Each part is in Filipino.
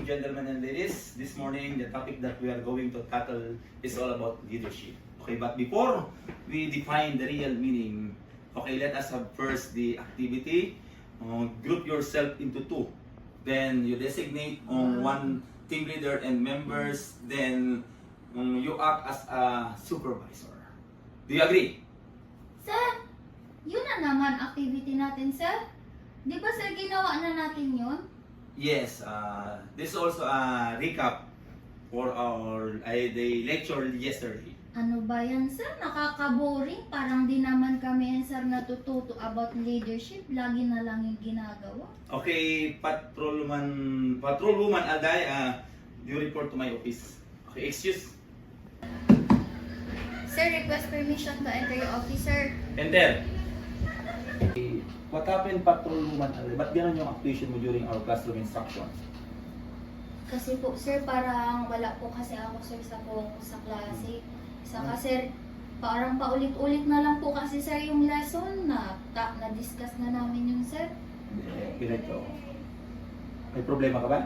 gentlemen and ladies. This morning, the topic that we are going to tackle is all about leadership. Okay, but before we define the real meaning, okay, let us have first the activity. Group yourself into two. Then you designate one team leader and members. Then you act as a supervisor. Do you agree? Sir, yun na naman activity natin, sir. Di ba, sir, ginawa na natin yun? Yes, this is also a recap for our the lecture yesterday. Ano ba yan, sir? Nakaka-boring. Parang di naman kami, sir, natututo about leadership. Lagi na lang yung ginagawa. Okay, Patrolwoman Alday, you report to my office. Okay, excuse. Sir, request permission to enter your office, sir. Enter. Okay, what happened, Patrolwoman Alday? Ba't ganun yung actuation mo during our classroom instruction? Kasi po, sir, parang wala po kasi ako, sir, sa klase. Saka, sir, parang paulit-ulit na lang po kasi, sir, yung lesson na-discuss na namin yung, sir. Ganito. May problema ka ba?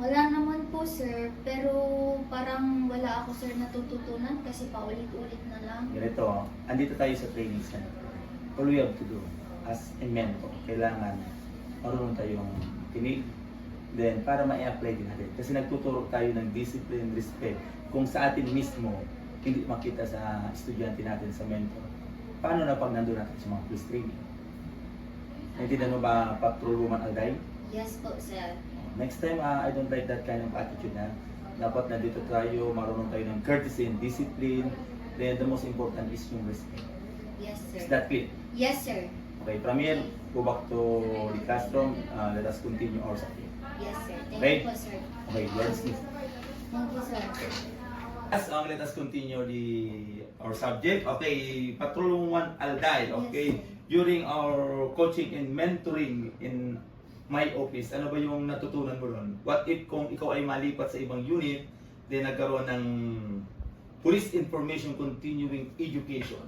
Wala naman po, sir, pero parang wala ako, sir, natututunan kasi paulit-ulit na lang. Ganito, andito tayo sa training center. All we have to do as a mentor, kailangan marunong tayong tinig. Then, para ma-apply din natin. Kasi nagtuturo tayo ng discipline, respect. Kung sa atin mismo, hindi makita sa estudyante natin, sa mentor. Paano na pag nandun natin sa mga police training? Naintindihan mo ba, Patrolwoman Alday? Yes po, sir. Next time, I don't like that kind of attitude na dapat nandito tayo, marunong tayo ng courtesy and discipline. Then, the most important is yung respect. Yes, sir. Is that clear? Yes, sir. Okay, from here, go back to the classroom. Let us continue our subject. Yes, sir. Thank Okay. you po, sir. Okay, let's see. Thank you, sir. Let us continue our subject. Okay, Patrolwoman Alday. Okay, during our coaching and mentoring in my office, ano ba yung natutunan mo ron? What if kung ikaw ay malipat sa ibang unit, then nagkaroon ng Police Information Continuing Education.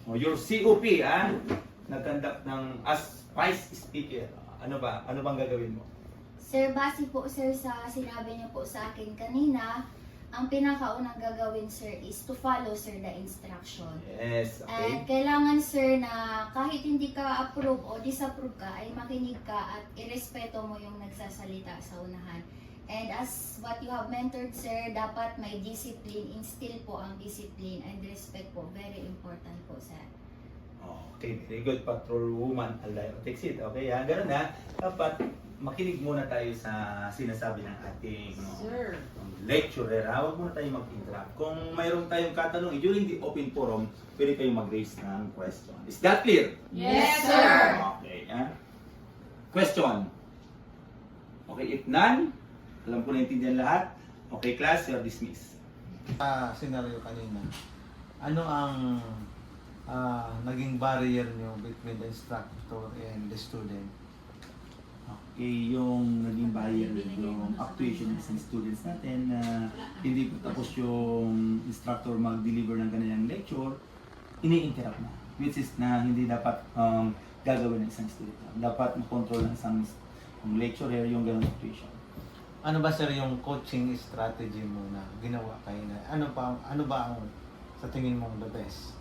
Your COP, nag-conduct ng as vice speaker. Ano ba? Ano bang gagawin mo? Sir, base po, sir, sa sinabi niyo po sa akin kanina, ang pinakaunang gagawin, sir, is to follow, sir, the instruction. Yes, And okay. kailangan, sir, na kahit hindi ka approve o disapprove ka, ay makinig ka at irespeto mo yung nagsasalita sa unahan. And as what you have mentored, sir, dapat may discipline, instill po ang discipline and respect po. Very important po, sir. Okay, very good, Patrolwoman Alday. Takes it, okay? Ganun na. Dapat makinig muna tayo sa sinasabi ng ating lecturer. Huwag muna tayo mag-interact. Kung mayroon tayong katanong during the open forum, pwede kayong mag-raise ng question. Is that clear? Yes, sir. Okay, question. Okay, if none, alam ko na intindihan lahat. Okay, class, you are dismissed. Scenario kanina, ano ang naging barrier nyo between the instructor and the student? Okay, yung naging barrier yung actuation ng isang students natin na hindi pa tapos yung instructor mag-deliver ng kanilang lecture, ini-interrupt na. Which is na hindi dapat gagawin ng isang student. Dapat makontrol ng isang lecturer yung ganung actuation. Ano ba sir yung coaching strategy mo na ginawa kayo na? Ano ba ang sa tingin mong the best?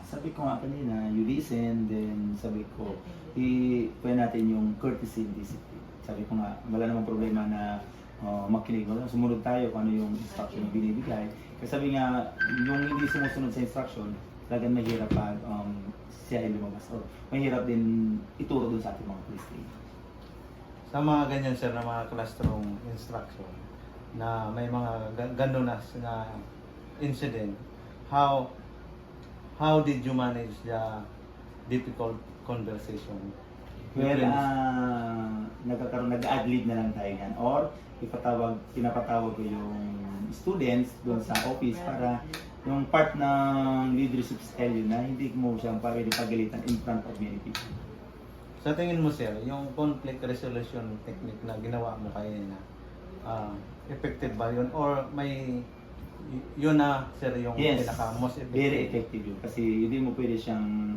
Sabi ko nga kanina, you listen, then sabi ko, i-pwede natin yung courtesy and discipline. Sabi ko nga, wala namang problema na makinig. Sumunod tayo kung ano yung instruction na binibigay. Kasi sabi nga, yung hindi sumusunod sa instruction, talagang mahirap pag siya ay lumabas. Or mahirap din ituro dun sa ating mga police training. Sa mga ganyan sir na mga classroom instruction na may mga gano'n na incident, how did you manage the difficult conversation? Well, nag-ad-lib na lang tayo yan. Or, pinapatawag ko yung students doon sa office para yung part ng leadership style yun na hindi mo siya pwede pagalitan in front of many people. Sa tingin mo sir, yung conflict resolution technique na ginawa mo kanina, effective ba yun? Or may yun na sir yung Yes, pinaka most effective? very effective yun. Kasi hindi mo pwede siyang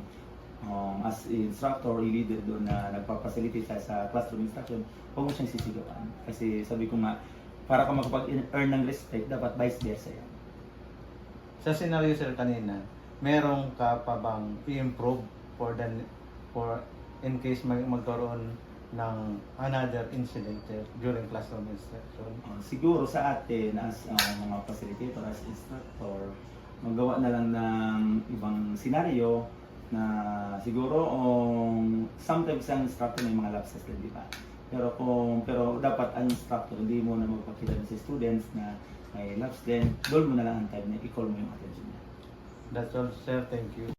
as instructor, leader doon na nagpa-facilitate sa classroom instruction, huwag mo siyang sisigawan. Kasi sabi ko nga, para ka makapag-earn ng respect, dapat vice versa yan. Sa scenario sir kanina, merong ka pa bang i-improve for in case magkaroon ng another incident sir, during classroom instruction? Siguro sa atin as mga facilitator, as instructor, magawa na lang ng ibang scenario na siguro sometimes ang instructor may mga lapses din, di ba? Pero dapat ang instructor hindi mo na magpakita sa students na may lapse din, doon mo na lang ang time na i-call mo yung attention niya. That's all sir, thank you.